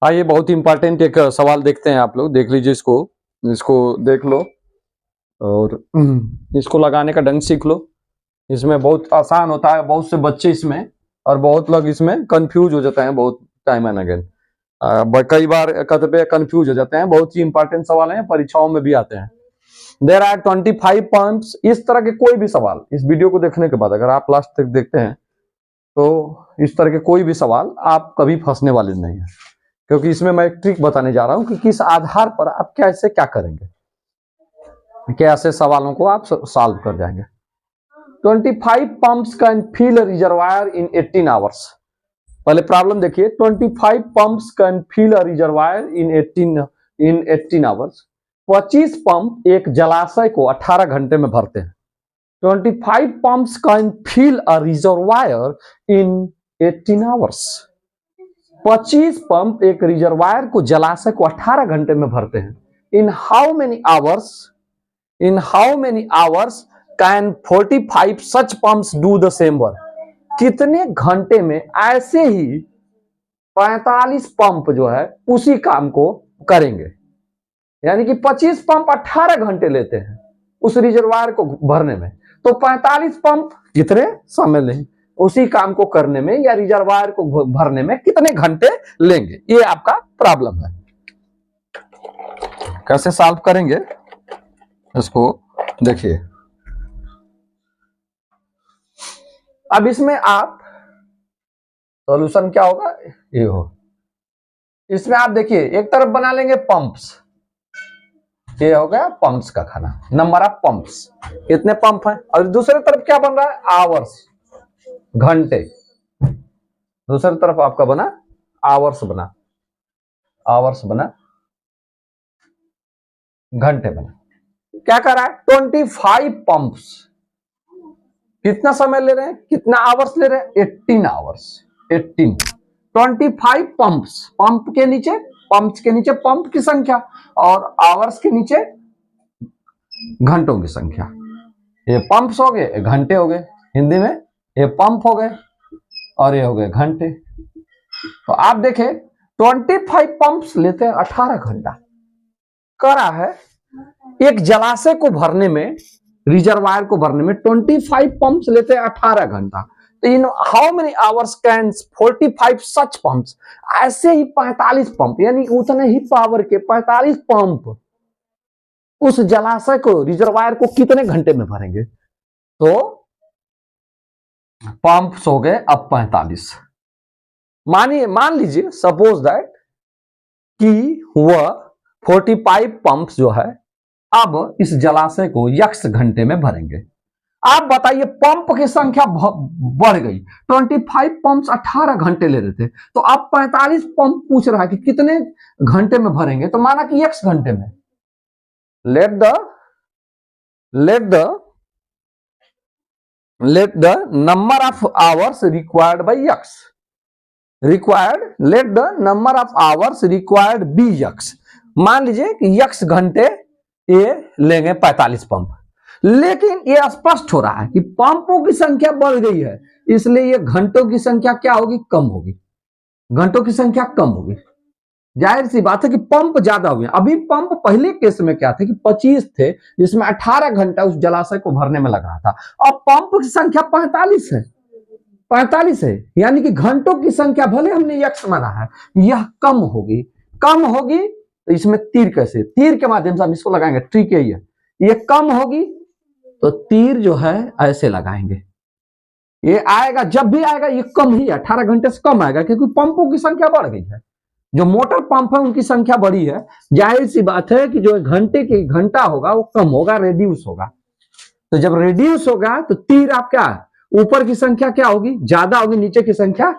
आइए बहुत इंपॉर्टेंट एक सवाल देखते हैं, आप लोग देख लीजिए, इसको देख लो और इसको लगाने का ढंग सीख लो। इसमें बहुत आसान होता है, बहुत से बच्चे इसमें और बहुत लोग इसमें कंफ्यूज हो जाते हैं बहुत टाइम एंड अगेन। कई बार कहते कंफ्यूज हो जाते हैं। बहुत ही इंपॉर्टेंट सवाल है, परीक्षाओं में भी आते हैं। There are 25 points. इस तरह के कोई भी सवाल इस वीडियो को देखने के बाद अगर आप लास्ट तक देखते हैं तो इस तरह के कोई भी सवाल आप कभी फंसने वाले नहीं है, क्योंकि इसमें मैं एक ट्रिक बताने जा रहा हूं कि किस आधार पर आप कैसे क्या करेंगे, कैसे सवालों को आप सॉल्व कर जाएंगे। 25 pumps can fill reservoir in 18 hours. पहले प्रॉब्लम देखिए, 25 pumps can fill a reservoir in 18 hours. 25 pump एक जलाशय को 18 घंटे में भरते हैं। 25 pumps can fill a reservoir in 18 hours. 25 pump एक रिजर्वायर को जलाशय को 18 घंटे में भरते हैं। In how many hours can 45 such pumps do the same work. कितने घंटे में ऐसे ही 45 पंप जो है उसी काम को करेंगे। यानी कि 25 पंप 18 घंटे लेते हैं उस रिजर्वायर को भरने में, तो 45 पंप कितने समय लेंगे उसी काम को करने में, या रिजर्वायर को भरने में कितने घंटे लेंगे। ये आपका प्रॉब्लम है। कैसे सॉल्व करेंगे इसको देखिए। अब इसमें आप सॉल्यूशन क्या होगा, ये हो। इसमें आप देखिए, एक तरफ बना लेंगे पंप्स, ये हो गया पंप्स का खाना, नंबर ऑफ पंप्स, कितने पंप हैं। और दूसरी तरफ क्या बन रहा है, आवर्स, घंटे। दूसरी तरफ आपका बना आवर्स बना घंटे बना। क्या कर रहा है, 25 पंप्स कितना समय ले रहे हैं, कितना आवर्स ले रहे हैं, 18 आवर्स। 25 पंप्स, पंप के नीचे पंप की संख्या और आवर्स के नीचे घंटों की संख्या। ये पंप्स हो गए, घंटे हो गए। हिंदी में ये पंप हो गए और ये हो गए घंटे। तो आप देखें 25 पंप्स लेते हैं 18 घंटा। करा है एक जलाशय को भरने में, रिजर्वायर को भरने में 25 पंप्स लेते हैं 18 घंटा। तो इन how many hours can 45 such pumps, ऐसे ही 45 पंप, यानी उतने ही पावर के 45 पंप उस जलाशय को, रिजर्वायर को कितने घंटे में भरेंगे। तो पंप्स हो गए अब 45। मान लीजिए सपोज दैट कि वह 45 पंप्स जो है अब इस जलाशय को x घंटे में भरेंगे। आप बताइए, पंप की संख्या बढ़ गई, 25 पंप्स 18 घंटे ले रहे थे, तो आप 45 पंप पूछ रहा है कि कितने घंटे में भरेंगे। तो माना कि x घंटे में। let the number of hours required by x let the number of hours required be x। मान लीजिए कि x घंटे ये लेंगे 45 पंप, लेकिन ये स्पष्ट हो रहा है कि पंपों की संख्या बढ़ गई है, इसलिए ये घंटों की संख्या क्या होगी, कम होगी। घंटों की संख्या कम होगी। जाहिर सी बात है कि पंप ज्यादा हो गए। अभी पंप पहले केस में क्या थे कि 25 थे, जिसमें 18 घंटा उस जलाशय को भरने में लग रहा था। अब पंप की संख्या 45 है, यानी कि घंटों की संख्या भले हमने x माना है, यह कम होगी। तो इसमें तीर के माध्यम से हम इसको लगाएंगे। ट्रिक यही है, ये कम होगी तो तीर जो है ऐसे लगाएंगे, ये आएगा, जब भी आएगा ये कम ही 18 घंटे से कम आएगा, क्योंकि पंपों की संख्या बढ़ गई है। जो मोटर पंप है उनकी संख्या बढ़ी है, जाहिर सी बात है कि जो घंटा होगा वो कम होगा, रेड्यूस होगा। तो जब रेड्यूस होगा तो तीर आप क्या, ऊपर की संख्या क्या होगी, ज्यादा होगी, नीचे की संख्या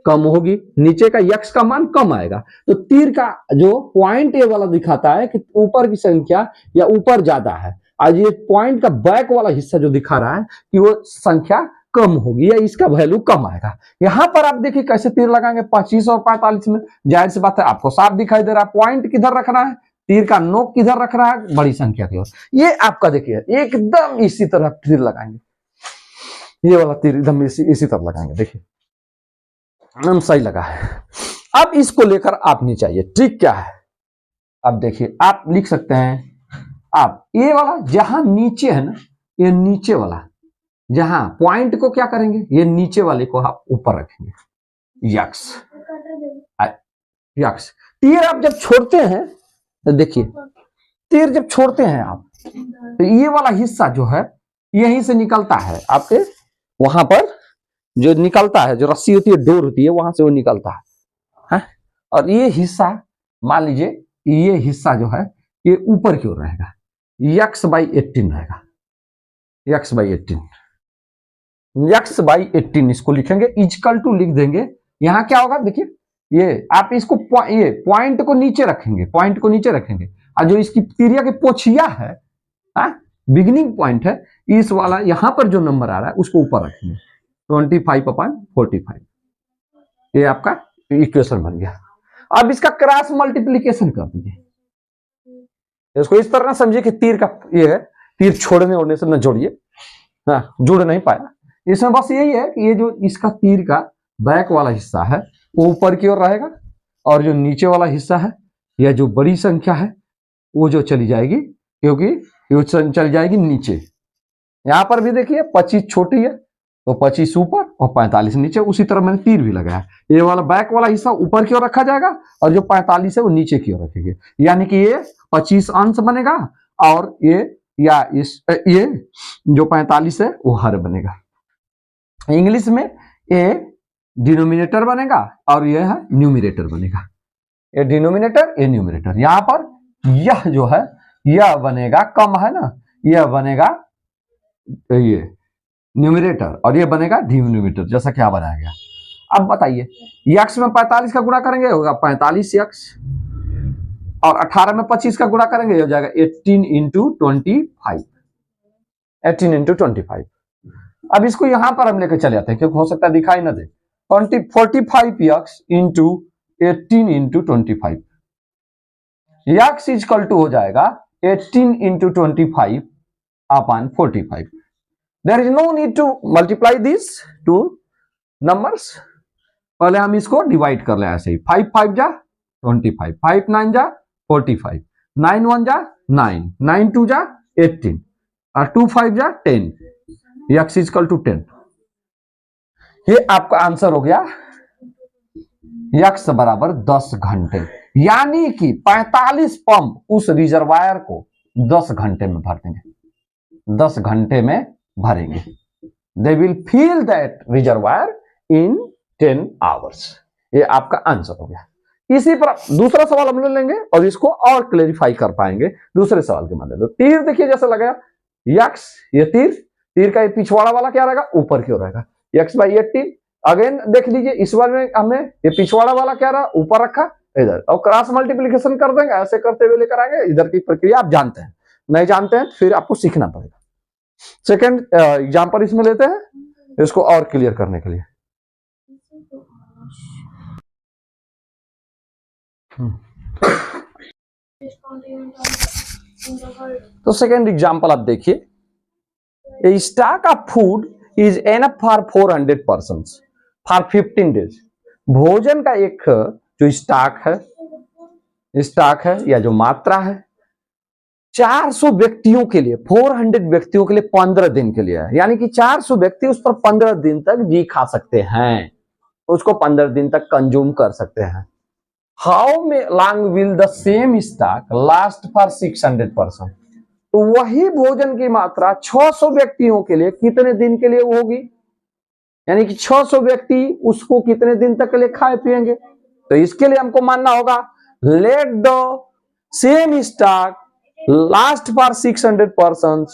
कम होगी, नीचे का x का मान कम आएगा। तो तीर का जो पॉइंट ये वाला दिखाता है कि ऊपर की संख्या या ऊपर ज्यादा है, आज ये पॉइंट का बैक वाला हिस्सा जो दिखा रहा है कि वो संख्या कम होगी या इसका वैल्यू कम आएगा। यहां पर आप देखिए कैसे तीर लगाएंगे 25 और 45 में। जाहिर सी बात है आपको साफ दिखाई दे रहा है पॉइंट किधर रखना है, तीर का नोक किधर रखना है, बड़ी संख्या की ओर। ये आपका देखिए एकदम इसी तरह तीर लगाएंगे, ये वाला तीर एकदम इसी तरह लगाएंगे। देखिए सही लगा है। अब इसको लेकर आप नीचे आइए, ट्रिक क्या है। अब देखिए आप लिख सकते हैं, आप ये वाला जहां नीचे है ना, ये नीचे वाला जहां पॉइंट को क्या करेंगे, ये नीचे वाले को आप ऊपर रखेंगे, यक्स यक्स। तीर आप जब छोड़ते हैं तो देखिए, तीर जब छोड़ते हैं आप तो ये वाला हिस्सा जो है यहीं से निकलता है, आपके वहां पर जो निकलता है, जो रस्सी होती है, डोर होती है, वहां से वो निकलता है। और ये हिस्सा मान लीजिए, ये हिस्सा जो है ये ऊपर की ओर रहेगा, x/18 रहेगा, x/18 इसको लिखेंगे, इजकल टू लिख देंगे। यहां क्या होगा देखिए, ये आप इसको ये पॉइंट को नीचे रखेंगे, और जो इसकी तिरिया की पोछिया है, बिगिनिंग पॉइंट है, इस वाला यहां पर जो नंबर आ रहा है उसको ऊपर रखेंगे, 25/45। ये आपका इक्वेशन बन गया। अब इसका क्रॉस मल्टीप्लीकेशन कर दीजिए, इसको इस तरह ना समझिए कि तीर का ये है, तीर छोड़ने ओड़ने से न जोड़िए, जुड़ नहीं पाया। इसमें बस यही है कि ये जो इसका तीर का बैक वाला हिस्सा है वो ऊपर की ओर रहेगा, और जो नीचे वाला हिस्सा है या जो बड़ी संख्या है वो जो चली जाएगी, क्योंकि ये चल जाएगी नीचे। यहां पर भी देखिए 25 छोटी है तो 25 ऊपर और 45 नीचे, उसी तरह मैंने तीर भी लगाया। ये वाला बैक वाला हिस्सा ऊपर की ओर रखा जाएगा और जो 45 है वो नीचे की ओर रखेंगे, यानी कि ये 25 अंश बनेगा, और ये जो 45 है वो हर बनेगा। इंग्लिश में ये डिनोमिनेटर बनेगा और ये है न्यूमिनेटर बनेगा। ये डिनोमिनेटर, ये न्यूमिनेटर। यहां पर यह जो है यह बनेगा, कम है ना, यह बनेगा ये न्यूमिनेटर और ये बनेगा डिनोमिनेटर, जैसा क्या बनाया गया। अब बताइए, यक्स में 45 का गुणा करेंगे होगा 45 यक्स, और 18 में 25 का गुणा करेंगे हो जाएगा 18 इंटू 25, 18 इंटू 25। अब इसको यहां पर हम लेकर चले जाते हैं, क्योंकि हो सकता है दिखाई ना दे। 45 x into 18 into 25, x equal to हो जाएगा 18 into 25 upon 45। There is no need to multiply this two numbers, पहले हम इसको डिवाइड कर ले ऐसे ही। 5 5 जा 25, 5 9 जा 45, 9 1 जा 9, 9 2 जा 18 और 2 5 जा 10, x इक्वल टू 10। ये आपका आंसर हो गया, x बराबर 10 घंटे, यानी कि 45 पंप उस रिजर्वायर को 10 घंटे में भर देंगे, 10 घंटे में भरेंगे। They will fill that reservoir in 10 hours. ये आपका आंसर हो गया। इसी पर दूसरा सवाल हम लोग लेंगे और इसको और क्लेरिफाई कर पाएंगे दूसरे सवाल के मदद से। तीर देखिए जैसे लगाया, यक्स, ये तीर का ये पिछवाड़ा वाला क्या रहेगा, ऊपर की ओर रहेगा, x/18। अगेन देख लीजिए, इस बार में हमने ये पिछवाड़ा वाला क्या रहा, ऊपर रखा इधर, और क्रॉस मल्टीप्लीकेशन कर देंगे, ऐसे करते हुए लेकर आएंगे। इधर की प्रक्रिया आप जानते हैं, नहीं जानते हैं फिर आपको सीखना पड़ेगा। सेकेंड एग्जाम्पल इसमें लेते हैं, इसको और क्लियर करने के लिए। तो सेकेंड एग्जाम्पल आप देखिए, A stock of food is enough for 400 persons for 15 days। भोजन का एक जो स्टॉक है या जो मात्रा है 400 व्यक्तियों के लिए, 400 व्यक्तियों के लिए 15 दिन के लिए है, यानी कि 400 व्यक्ति उस पर 15 दिन तक जी खा सकते हैं, उसको 15 दिन तक कंज्यूम कर सकते हैं। How long will the same stock last for 600 person. तो वही भोजन की मात्रा 600 व्यक्तियों के लिए कितने दिन के लिए होगी, यानी कि 600 व्यक्ति उसको कितने दिन तक के लिए खाए पिएंगे। तो इसके लिए हमको मानना होगा, let the same stock last for 600 person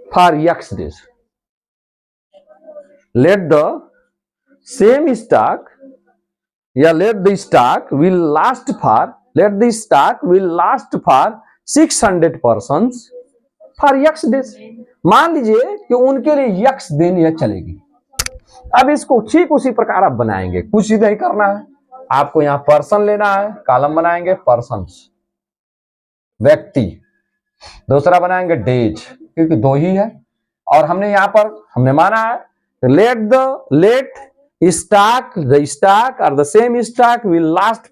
for x days. Let the same stock या let the stock will last for, let the stock will last for 600 persons for x days। मान लीजिए कि उनके लिए x दिन यह चलेगी। अब इसको ठीक उसी प्रकार आप बनाएंगे, कुछ ही नहीं करना है आपको, यहां पर्सन लेना है, कॉलम बनाएंगे पर्सन्स, व्यक्ति, दूसरा बनाएंगे डेज, क्योंकि दो ही है, और हमने यहां पर हमने माना है let the stock or the same stock will last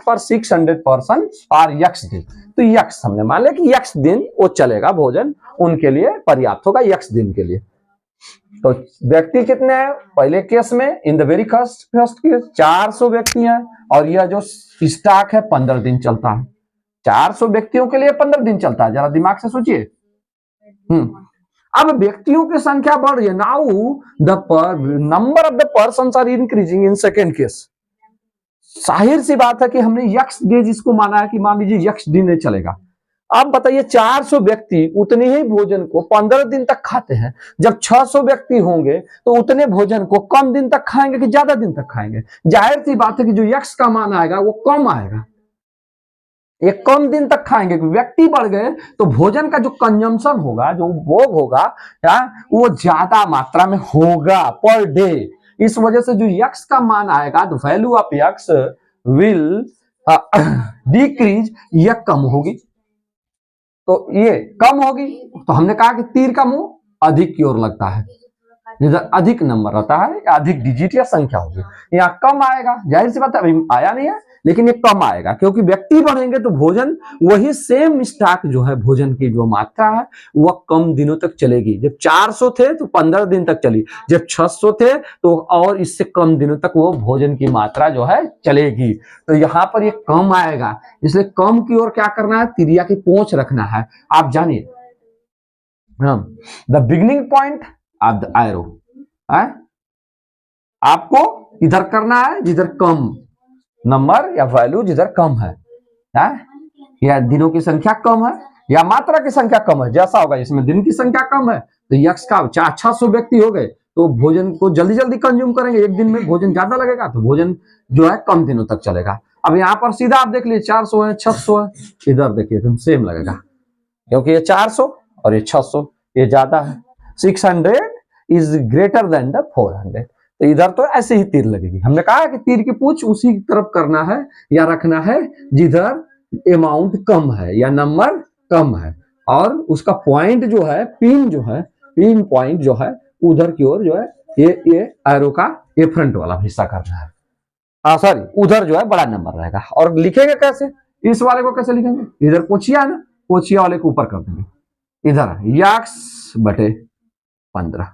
for 600 person or x दिन। तो x हमने मान लिया कि x दिन वो चलेगा, भोजन उनके लिए पर्याप्त होगा x दिन के लिए। तो व्यक्ति कितने हैं पहले केस में, in the very first case 400 व्यक्ति हैं, और यह जो स्टॉक है 15 दिन चलता है। 400 व्यक्तियों के लिए 15 दिन चलता है, जरा दिमाग से सोचिए। अब व्यक्तियों की संख्या बढ़ रही है, now the number of the persons are increasing in second case. जाहिर सी बात है कि हमने यक्स डेज इसको माना है कि मान लीजिए यक्स दिन चलेगा। अब बताइए 400 व्यक्ति उतने ही भोजन को 15 दिन तक खाते हैं, जब 600 व्यक्ति होंगे तो उतने भोजन को कम दिन तक खाएंगे कि ज्यादा दिन तक खाएंगे? जाहिर सी बात है कि जो यक्स का मान आएगा वो कम आएगा, ये कम दिन तक खाएंगे। व्यक्ति बढ़ गए तो भोजन का जो कंजम्पशन होगा, जो उपभोग होगा वो ज्यादा मात्रा में होगा पर डे। इस वजह से जो यक्स का मान आएगा, the value of x will decrease, यह कम होगी। तो ये कम होगी तो हमने कहा कि तीर का मुंह अधिक की ओर लगता है, जिधर अधिक नंबर रहता है, अधिक डिजिट या संख्या होगी, यहाँ कम आएगा। जाहिर सी बात है अभी आया नहीं है, लेकिन ये कम आएगा क्योंकि व्यक्ति बढ़ेंगे तो भोजन वही सेम स्टॉक जो है, भोजन की जो मात्रा है वह कम दिनों तक चलेगी। जब 400 थे तो 15 दिन तक चली, जब 600 थे तो और इससे कम दिनों तक वो भोजन की मात्रा जो है चलेगी। तो यहाँ पर ये कम आएगा, इसलिए कम की ओर क्या करना है, तिरिया की पोंछ रखना है। आप जानिए the beginning point of the arrow आपको इधर करना है जिधर कम नंबर या वैल्यू जिधर कम है, या दिनों की संख्या कम है या मात्रा की संख्या कम है। जैसा होगा इसमें दिन की संख्या कम है तो यक्स का 600 व्यक्ति हो गए तो भोजन को जल्दी जल्दी कंज्यूम करेंगे, एक दिन में भोजन ज्यादा लगेगा तो भोजन जो है कम दिनों तक चलेगा। अब यहाँ पर सीधा आप देख लीजिए 400 है 600 है, इधर देखिए तुम सेम लगेगा क्योंकि ये 400 और ये 600 ये ज्यादा है। 600 इज ग्रेटर देन द 400, तो इधर तो ऐसे ही तीर लगेगी। हमने कहा कि तीर की पूंछ उसी तरफ करना है या रखना है जिधर अमाउंट कम है या नंबर कम है, और उसका पॉइंट जो है, पिन पॉइंट जो है उधर की ओर जो है, ये एरो का ये फ्रंट वाला हिस्सा करना है। सॉरी, उधर जो है बड़ा नंबर रहेगा। और लिखेंगे कैसे, इस वाले को कैसे लिखेंगे, इधर पोछिया है ना, पोछिया वाले को ऊपर कर देंगे, इधर यक्स बटे 15,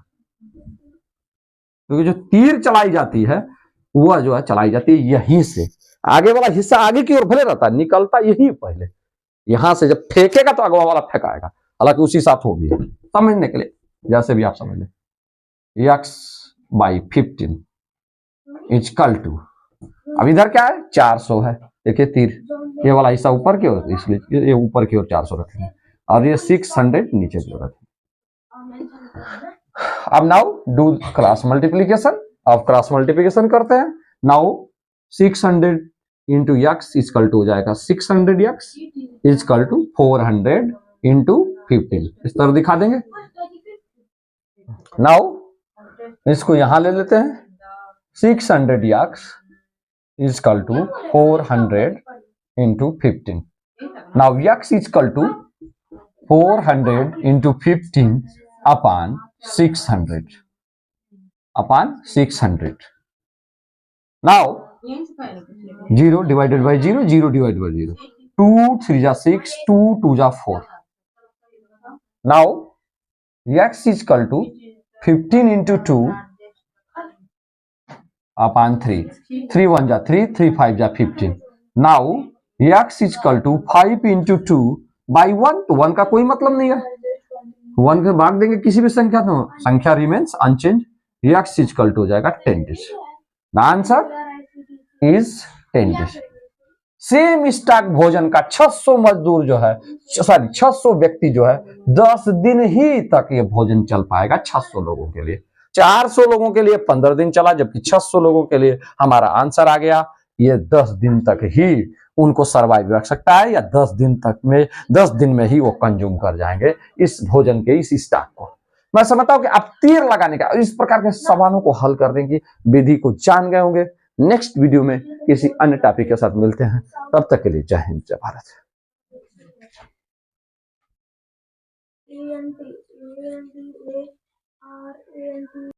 क्योंकि जो तीर चलाई जाती है वह जो है चलाई जाती है यहीं से, आगे वाला हिस्सा आगे की ओर भले रहता है, निकलता यही पहले, यहां से जब फेंकेगा तो अगवा वाला फेंकाएगा। हालांकि उसी साथ हो भी है, समझने के लिए जैसे भी आप समझ लें। यक्स बाई 15 इजकल टू, अब इधर क्या है 400 है, देखिए तीर ये वाला हिस्सा ऊपर की ओर, इसलिए ये ऊपर की ओर 400 रखेंगे और ये 600 नीचे की ओर रखेंगे। अब नाउ डू क्रॉस मल्टीप्लीकेशन, अब क्रॉस मल्टीप्लीकेशन करते हैं। Now 600 into x equal to हो जाएगा 600 यक्स इजकल टू 400 इंटू 15, इस तरह दिखा देंगे। नाउ इसको यहां ले लेते हैं, 600 x equal to 400 into 15। Now x equal to 400 into 15 upon 600 now 0 divided by 0, 0 divided by 0, 2 3 जा 6, 2 2 जा 4। now x is equal to 15 into 2 upon 3, 3 1 जा 3, 3 5 जा 15। now x is equal to 5 into 2 by 1, तो 1 का कोई मतलब नहीं है, 1 के भाग देंगे किसी भी संख्या तो संख्या remains unchanged, x equal to हो जाएगा 10 dish. The answer is 10 dish. Same stock भोजन का 600 मजदूर जो है, सॉरी 600 व्यक्ति जो है 10 दिन ही तक ये भोजन चल पाएगा 600 लोगों के लिए। 400 लोगों के लिए 15 दिन चला, जबकि 600 लोगों के लिए हमारा आंसर आ गया ये 10 दिन तक ही उनको सर्वाइव रख सकता है, या 10 दिन में ही वो कंज्यूम कर जाएंगे इस भोजन के इस स्टॉक को। मैं समझता हूं कि आप तीर लगाने का इस प्रकार के सवालों को हल करने की विधि को जान गए होंगे। नेक्स्ट वीडियो में किसी अन्य टॉपिक के साथ मिलते हैं, तब तक के लिए जय हिंद जय भारत।